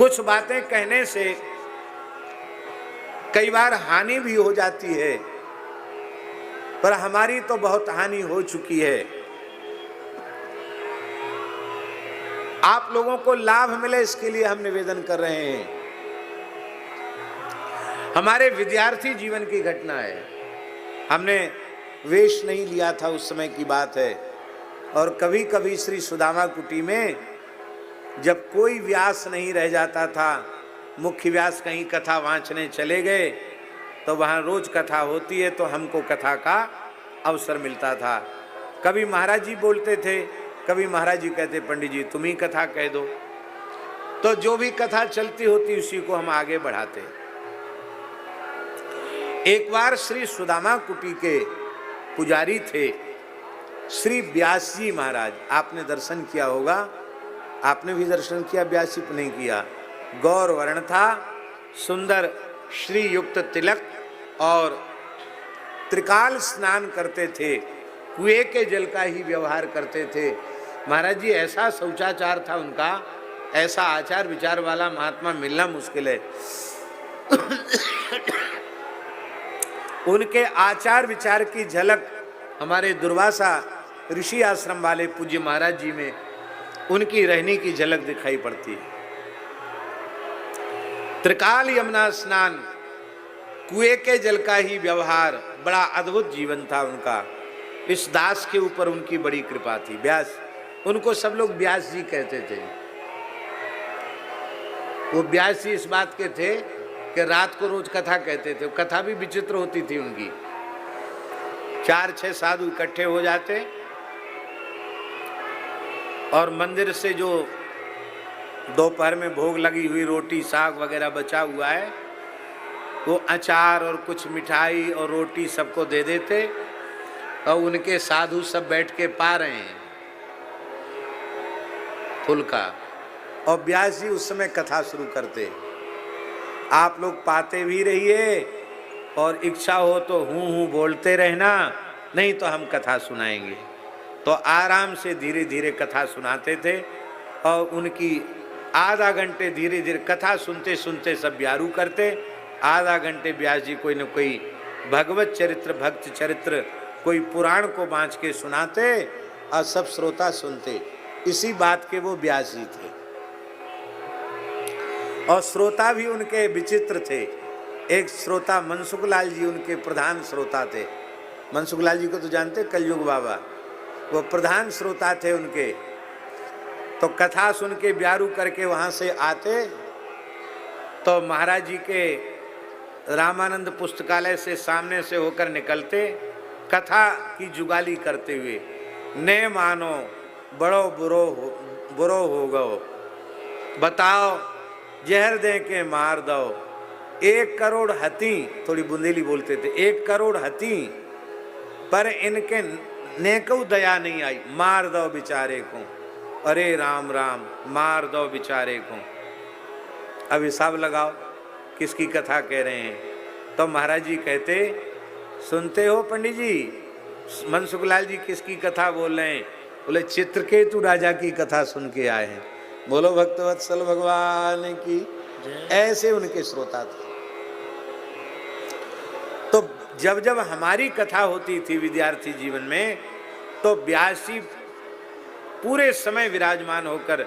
कुछ बातें कहने से कई बार हानि भी हो जाती है, पर हमारी तो बहुत हानि हो चुकी है। आप लोगों को लाभ मिले इसके लिए हम निवेदन कर रहे हैं। हमारे विद्यार्थी जीवन की घटना है। हमने वेश नहीं लिया था, उस समय की बात है। और कभी कभी श्री सुदामा कुटी में जब कोई व्यास नहीं रह जाता था, मुख्य व्यास कहीं कथा वांचने चले गए, तो वहाँ रोज कथा होती है, तो हमको कथा का अवसर मिलता था। कभी महाराज जी बोलते थे, कभी महाराज जी कहते पंडित जी तुम ही कथा कह दो। तो जो भी कथा चलती होती उसी को हम आगे बढ़ाते। एक बार श्री सुदामा कुटी के पुजारी थे श्री व्यास जी महाराज। आपने दर्शन किया होगा, आपने भी दर्शन किया, व्यास जी को नहीं किया। गौर वर्ण था, सुंदर श्री युक्त तिलक, और त्रिकाल स्नान करते थे, कुएं के जल का ही व्यवहार करते थे। महाराज जी ऐसा शौचाचार था उनका, ऐसा आचार विचार वाला महात्मा मिलना मुश्किल है। उनके आचार विचार की झलक हमारे दुर्वासा ऋषि आश्रम वाले पूज्य महाराज जी में उनकी रहने की झलक दिखाई पड़ती है। त्रिकाल यमुना स्नान, कुएं के जल का ही व्यवहार, बड़ा अद्भुत जीवन था उनका। इस दास के ऊपर उनकी बड़ी कृपा थी। व्यास, उनको सब लोग व्यास जी कहते थे। वो व्यास जी इस बात के थे कि रात को रोज कथा कहते थे। कथा भी विचित्र होती थी उनकी। 4-6 साधु इकट्ठे हो जाते और मंदिर से जो दोपहर में भोग लगी हुई रोटी साग वगैरह बचा हुआ है, वो अचार और कुछ मिठाई और रोटी सबको दे देते, और उनके साधु सब बैठ के पा रहे हैं फुल्का, और व्यास जी उस समय कथा शुरू करते। आप लोग पाते भी रहिए और इच्छा हो तो हूँ हूँ बोलते रहना, नहीं तो हम कथा सुनाएंगे। तो आराम से धीरे धीरे कथा सुनाते थे, और उनकी आधा घंटे धीरे धीरे कथा सुनते सुनते सब ब्यारू करते। आधा घंटे व्यास जी कोई न कोई भगवत चरित्र, भक्त चरित्र, कोई पुराण को बाँच के सुनाते, और सब श्रोता सुनते। इसी बात के वो व्यास जी थे। और श्रोता भी उनके विचित्र थे। एक श्रोता मनसुख लाल जी उनके प्रधान श्रोता थे। मनसुख लाल जी को तो जानते, कलयुग बाबा, वो प्रधान श्रोता थे उनके। तो कथा सुन के ब्यारू करके वहाँ से आते, तो महाराज जी के रामानंद पुस्तकालय से सामने से होकर निकलते, कथा की जुगाली करते हुए, ने मानो बड़ो बुरो हो गो, बताओ जहर दे के मार दो, 1 करोड़ हती, थोड़ी बुंदेली बोलते थे, 1 करोड़ हती, पर इनके नेको दया नहीं आई, मार दो बेचारे को। अरे राम राम, मार दो बेचारे को। अब हिसाब लगाओ किसकी कथा कह रहे हैं। तो महाराज जी कहते, सुनते हो पंडित जी, मनसुख लाल जी किसकी कथा बोल रहे हैं? बोले चित्रकेतु राजा की कथा सुन के आए हैं। बोलो भक्तवत्सल भगवान की। ऐसे उनके श्रोता थे। तो जब जब हमारी कथा होती थी विद्यार्थी जीवन में, तो व्यास जी पूरे समय विराजमान होकर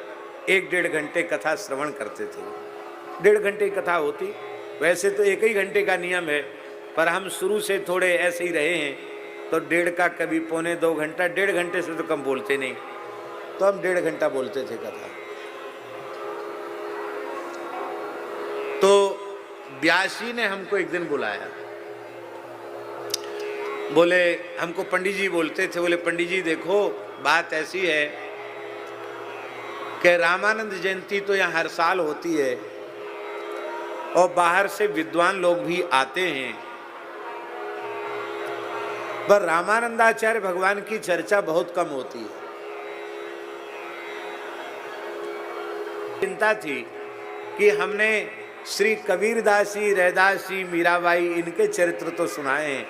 1-1.5 घंटे कथा श्रवण करते थे। 1.5 घंटे कथा होती, वैसे तो 1 ही घंटे का नियम है, पर हम शुरू से थोड़े ऐसे ही रहे हैं, तो 1.5 का, कभी 1.25-2 घंटा, 1.5 घंटे से तो कम बोलते नहीं, तो हम 1.5 घंटा बोलते थे कथा। तो व्यास जी ने हमको एक दिन बुलाया। बोले, हमको पंडित जी बोलते थे, बोले पंडित जी देखो बात ऐसी है कि रामानंद जयंती तो यहाँ हर साल होती है, और बाहर से विद्वान लोग भी आते हैं, पर रामानंदाचार्य भगवान की चर्चा बहुत कम होती है। चिंता थी कि हमने श्री कबीरदास जी, रैदास जी, मीराबाई, इनके चरित्र तो सुनाए हैं,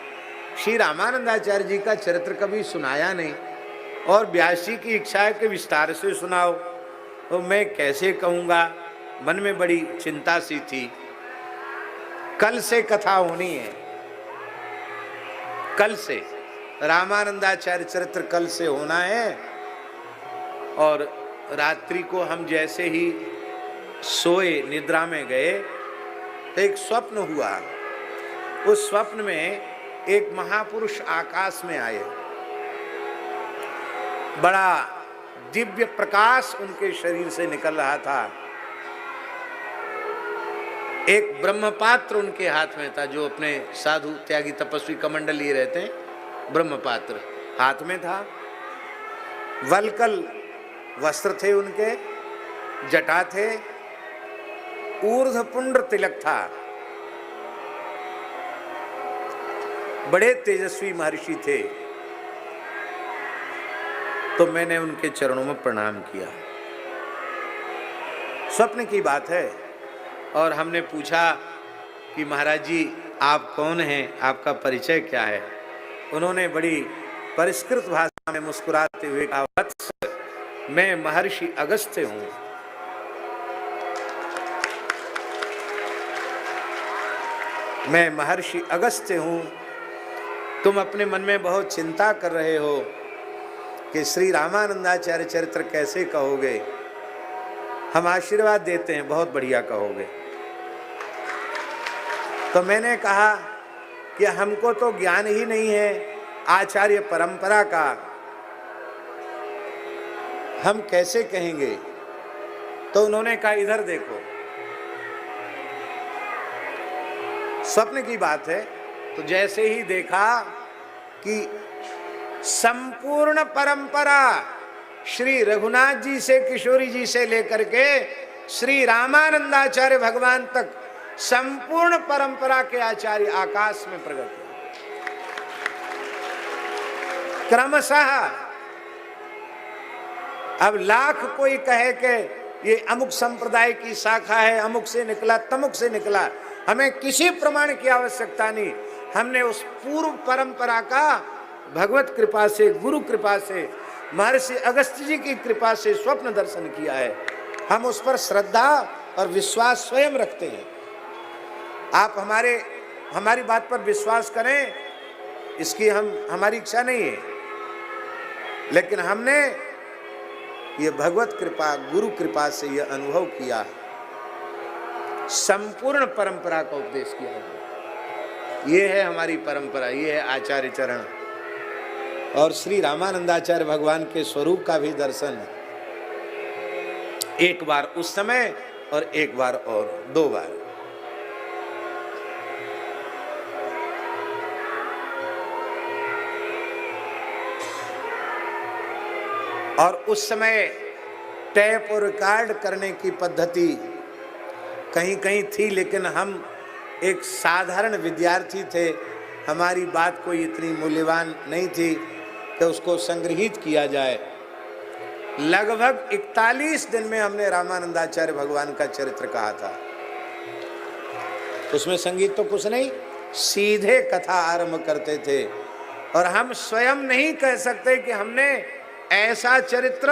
श्री रामानंदाचार्य जी का चरित्र कभी सुनाया नहीं। और व्यास जी की इच्छा है कि विस्तार से सुनाओ, तो मैं कैसे कहूँगा, मन में बड़ी चिंता सी थी। कल से कथा होनी है, कल से रामानंदाचार्य चरित्र कल से होना है। और रात्रि को हम जैसे ही सोए, निद्रा में गए, तो एक स्वप्न हुआ। उस स्वप्न में एक महापुरुष आकाश में आए, बड़ा दिव्य प्रकाश उनके शरीर से निकल रहा था। एक ब्रह्मपात्र उनके हाथ में था, जो अपने साधु त्यागी तपस्वी कमंडल लिए रहते हैं, ब्रह्मपात्र हाथ में था। वलकल वस्त्र थे उनके, जटा थे, ऊर्ध्वपुंड्र तिलक था। बड़े तेजस्वी महर्षि थे। तो मैंने उनके चरणों में प्रणाम किया। स्वप्न की बात है। और हमने पूछा कि महाराज जी आप कौन हैं, आपका परिचय क्या है? उन्होंने बड़ी परिष्कृत भाषा में मुस्कुराते हुए कहा, वत्स, मैं महर्षि अगस्त्य हूं। मैं महर्षि अगस्त्य हूं। तुम अपने मन में बहुत चिंता कर रहे हो कि श्री रामानंदाचार्य चरित्र कैसे कहोगे। हम आशीर्वाद देते हैं, बहुत बढ़िया कहोगे। तो मैंने कहा कि हमको तो ज्ञान ही नहीं है आचार्य परंपरा का, हम कैसे कहेंगे? तो उन्होंने कहा, इधर देखो। स्वप्न की बात है। तो जैसे ही देखा कि संपूर्ण परंपरा श्री रघुनाथ जी से, किशोरी जी से लेकर के श्री रामानंदाचार्य भगवान तक संपूर्ण परंपरा के आचार्य आकाश में प्रकट हुए। क्रमशः अब लाख कोई कहे कि ये अमुक संप्रदाय की शाखा है, अमुक से निकला, तमुक से निकला, हमें किसी प्रमाण की आवश्यकता नहीं। हमने उस पूर्व परंपरा का भगवत कृपा से, गुरु कृपा से, महर्षि अगस्त्य जी की कृपा से स्वप्न दर्शन किया है। हम उस पर श्रद्धा और विश्वास स्वयं रखते हैं। आप हमारी बात पर विश्वास करें, इसकी हमारी इच्छा नहीं है, लेकिन हमने ये भगवत कृपा, गुरु कृपा से ये अनुभव किया, संपूर्ण परंपरा का उपदेश किया है। ये है हमारी परंपरा, ये है आचार्य चरण। और श्री रामानंदाचार्य भगवान के स्वरूप का भी दर्शन, एक बार उस समय और एक बार और, दो बार। और उस समय टेप और रिकॉर्ड करने की पद्धति कहीं कहीं थी, लेकिन हम एक साधारण विद्यार्थी थे, हमारी बात कोई इतनी मूल्यवान नहीं थी कि उसको संग्रहित किया जाए। लगभग 41 दिन में हमने रामानंदाचार्य भगवान का चरित्र कहा था। उसमें संगीत तो कुछ नहीं, सीधे कथा आरंभ करते थे। और हम स्वयं नहीं कह सकते कि हमने ऐसा चरित्र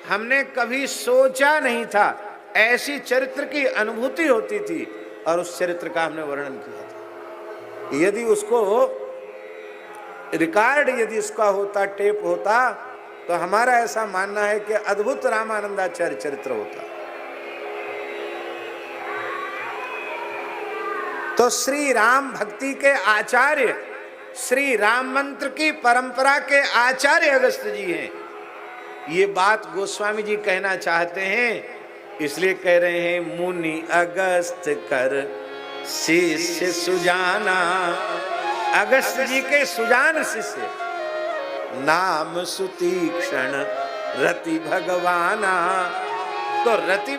हमने कभी सोचा नहीं था, ऐसी चरित्र की अनुभूति होती थी और उस चरित्र का हमने वर्णन किया था। यदि उसको रिकॉर्ड, यदि इसका होता, टेप होता, तो हमारा ऐसा मानना है कि अद्भुत रामानंदाचार्य चरित्र होता। तो श्री राम भक्ति के आचार्य, श्री राम मंत्र की परंपरा के आचार्य अगस्त्य जी हैं। ये बात गोस्वामी जी कहना चाहते हैं, इसलिए कह रहे हैं, मुनि अगस्त्य कर शिष्य सुजाना। अगस्त्य जी के सुजान शिष्य, नाम सुतीक्षण रति भगवाना। तो रति